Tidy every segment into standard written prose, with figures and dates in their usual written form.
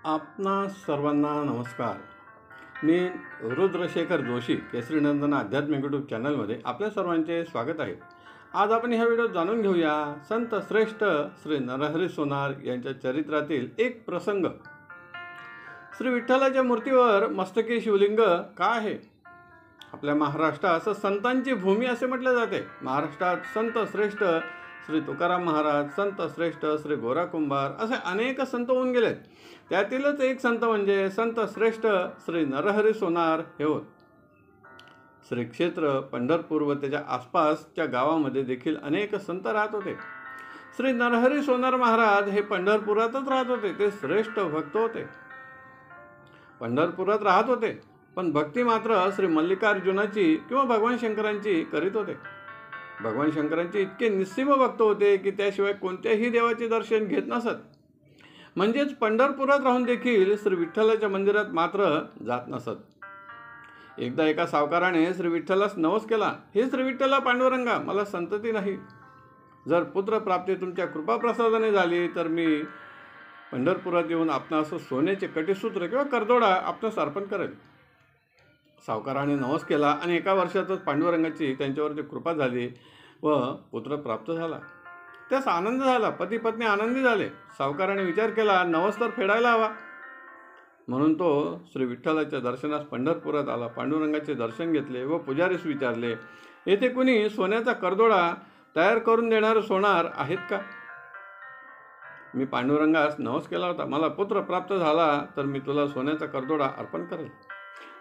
आपणा सर्वांना नमस्कार. मी रुद्रशेखर जोशी केसरीनंदन आध्यात्मिक यूट्यूब चॅनलमध्ये आपल्या सर्वांचे स्वागत आहे. आज आपण ह्या व्हिडिओत जाणून घेऊया संत श्रेष्ठ श्री नरहरी सोनार यांच्या चरित्रातील एक प्रसंग. श्री विठ्ठलाच्या मूर्तीवर मस्तकी शिवलिंग का आहे? आपल्या महाराष्ट्रात संतांची भूमी असे म्हटले जाते. महाराष्ट्रात संत श्रेष्ठ श्री तुकाराम महाराज, संत श्रेष्ठ श्री गोरा कुंभार असे अनेक संत होऊन गेलेत. त्यातीलच एक संत म्हणजे संत श्रेष्ठ श्री नरहरी सोनार हे होत. श्री क्षेत्र पंढरपूर व त्याच्या आसपासच्या गावामध्ये देखील अनेक संत राहत होते. श्री नरहरी सोनार महाराज हे पंढरपुरातच राहत होते. ते श्रेष्ठ भक्त होते. पंढरपुरात राहत होते, पण भक्ती मात्र श्री मल्लिकार्जुनाची किंवा भगवान शंकरांची करीत होते. भगवान शंकरांचे इतके निस्सीम भक्त होते की त्याशिवाय कोणत्याही देवाचे दर्शन घेत नसत. म्हणजेच पंढरपुरात राहून देखील श्री विठ्ठलाच्या मंदिरात मात्र जात नसत. एकदा एका सावकाराने श्री विठ्ठलास नवस केला, हे श्री विठ्ठला पांडुरंगा, मला संतती नाही. जर पुत्रप्राप्ती तुमच्या कृपाप्रसादाने झाली तर मी पंढरपुरात येऊन आपणास सोन्याचे कटीसूत्र किंवा करदोडा आपणास अर्पण करेल. सावकाराने नवस केला आणि एका वर्षातच पांडुरंगाची त्यांच्यावरती कृपा झाली व पुत्र प्राप्त झाला. त्यास आनंद झाला. पती पत्नी आनंदी झाले. सावकाराने विचार केला, नवस तर फेडायला हवा. म्हणून तो श्री विठ्ठलाच्या दर्शनास पंढरपुरात आला. पांडुरंगाचे दर्शन घेतले व पुजारीस विचारले, येथे कुणी सोन्याचा करदोडा तयार करून देणारे सोनार आहेत का? मी पांडुरंगास नवस केला होता, मला पुत्र प्राप्त झाला तर मी तुला सोन्याचा करदोडा अर्पण करेल.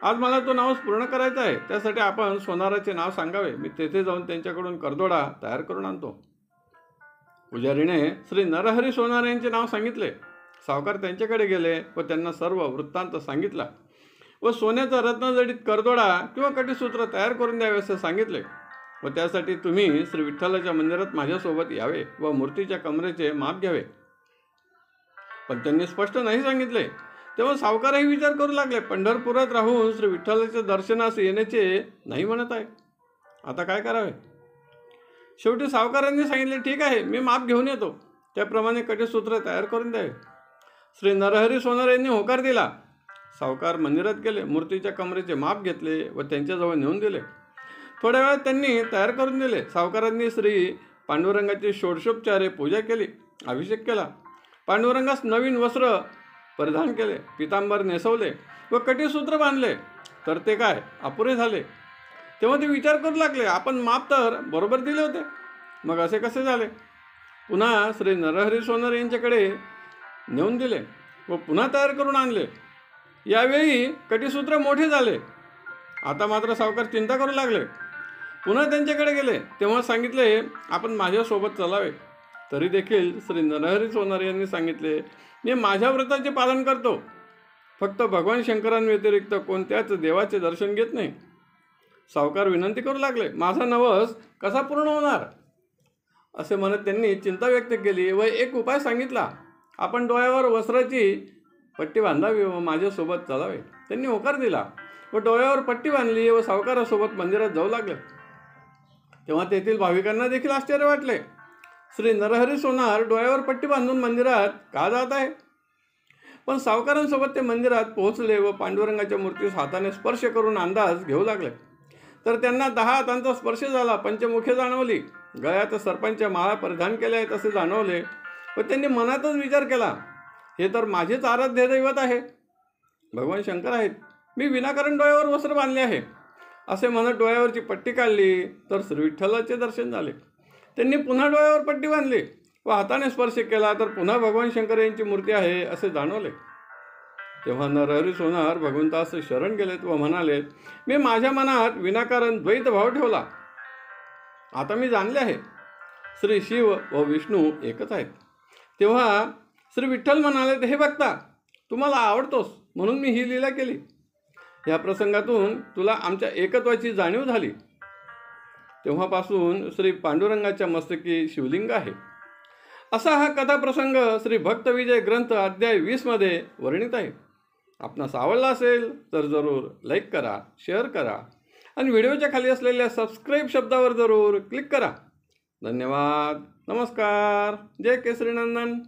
आज मला तो नवस पूर्ण करायचा आहे. त्यासाठी आपण सोनाराचे नाव सांगावे. मी तेथे जाऊन त्यांच्याकडून करदोडा तयार करून आणतो. पुजारीने श्री नरहरी सोनार यांचे नाव सांगितले. सावकार त्यांच्याकडे गेले व त्यांना सर्व वृत्तांत सांगितला व सोन्याचा रत्नजडित करदोडा किंवा कटीसूत्र तयार करून द्यावे असे सांगितले व त्यासाठी तुम्ही श्री विठ्ठलाच्या मंदिरात माझ्यासोबत यावे व मूर्तीच्या कमरेचे माप घ्यावे. पण त्यांनी स्पष्ट नाही सांगितले. तेव्हा सावकारही विचार करू लागले, पंढरपुरात राहून श्री विठ्ठलाच्या दर्शनास येण्याचे नाही म्हणत आहे, आता काय करावे? शेवटी सावकारांनी सांगितले, ठीक आहे, मी माप घेऊन येतो. त्याप्रमाणे कटीसूत्र तयार करून द्यावे. श्री नरहरी सोनार यांनी होकार दिला. सावकार मंदिरात गेले, मूर्तीच्या कमरेचे माप घेतले व त्यांच्याजवळ नेऊन दिले. थोड्या वेळात त्यांनी तयार करून दिले. सावकारांनी श्री पांडुरंगाची षोडशोपचारे पूजा केली, अभिषेक केला. पांडुरंगास नवीन वस्त्र परिधान केले, पितांबर नेसवले व कटीसूत्र बांधले. तर ते काय अपुरे झाले. तेव्हा ते विचार करू लागले, आपण माप तर बरोबर दिले होते, मग असे कसे झाले? पुन्हा श्री नरहरी सोनार यांच्याकडे नेऊन दिले व पुन्हा तयार करून आणले. यावेळी कटीसूत्र मोठे झाले. आता मात्र सावकार चिंता करू लागले. पुन्हा त्यांच्याकडे गेले. तेव्हा सांगितले, आपण माझ्यासोबत चलावे. तरी देखील श्री नरहरी सोनार यांनी सांगितले, मी माझ्या व्रताचे पालन करतो, फक्त भगवान शंकरांव्यतिरिक्त कोणत्याच देवाचे दर्शन घेत नाही. सावकार विनंती करू लागले, माझा नवस कसा पूर्ण होणार? असे म्हणत त्यांनी चिंता व्यक्त केली व एक उपाय सांगितला, आपण डोळ्यावर वस्त्राची पट्टी बांधावी व माझ्यासोबत चालावे. त्यांनी होकार दिला व डोळ्यावर पट्टी बांधली व सावकारासोबत मंदिरात जाऊ लागले. तेव्हा तेथील भाविकांना देखील आश्चर्य वाटले. श्री नरहरी सोनार डोळ्यावर पट्टी बांधून मंदिरात का जात आहे? पण सावकारांसोबत ते मंदिरात पोहोचले व पांडुरंगाच्या मूर्तीस हाताने स्पर्श करून अंदाज घेऊ लागले. तर त्यांना 10 हातांचा स्पर्श झाला. पंचमुखे जाणवली. गळ्यात सर्पांच्या माळा परिधान केल्या आहेत असे जाणवले व त्यांनी मनातच विचार केला, हे तर माझेच आराध्य दैवत आहे, भगवान शंकर आहेत. मी विनाकारण डोळ्यावर वस्त्र बांधले आहे. असे म्हणत डोळ्यावरची पट्टी काढली तर श्री विठ्ठलाचे दर्शन झाले. त्यांनी पुन्हा डोळ्यावर पट्टी बांधली व हाताने स्पर्श केला तर पुन्हा भगवान शंकर यांची मूर्ती आहे असे जाणवले. तेव्हा नरहरी सोनार भगवंतास शरण गेलेत व म्हणाले, मी माझ्या मनात विनाकारण द्वैत भाव ठेवला. आता मी जाणले आहे, श्री शिव व विष्णू एकच आहेत. तेव्हा श्री विठ्ठल म्हणाले, हे भक्ता, तू मला आवडतोस म्हणून मी ही लीला केली. या प्रसंगातून तुला आमच्या एकत्वाची जाणीव झाली. तेव्हापासून श्री पांडुरंगाच्या मस्तकी शिवलिंग आहे. असा हा कथाप्रसंग श्री भक्तविजय ग्रंथ अध्याय 20 मध्ये वर्णित आहे. आपणास आवडला असेल तर जरूर लाईक करा, शेअर करा आणि व्हिडिओच्या खाली असलेल्या सबस्क्राईब शब्दावर जरूर क्लिक करा. धन्यवाद. नमस्कार. जय केसरीनंदन.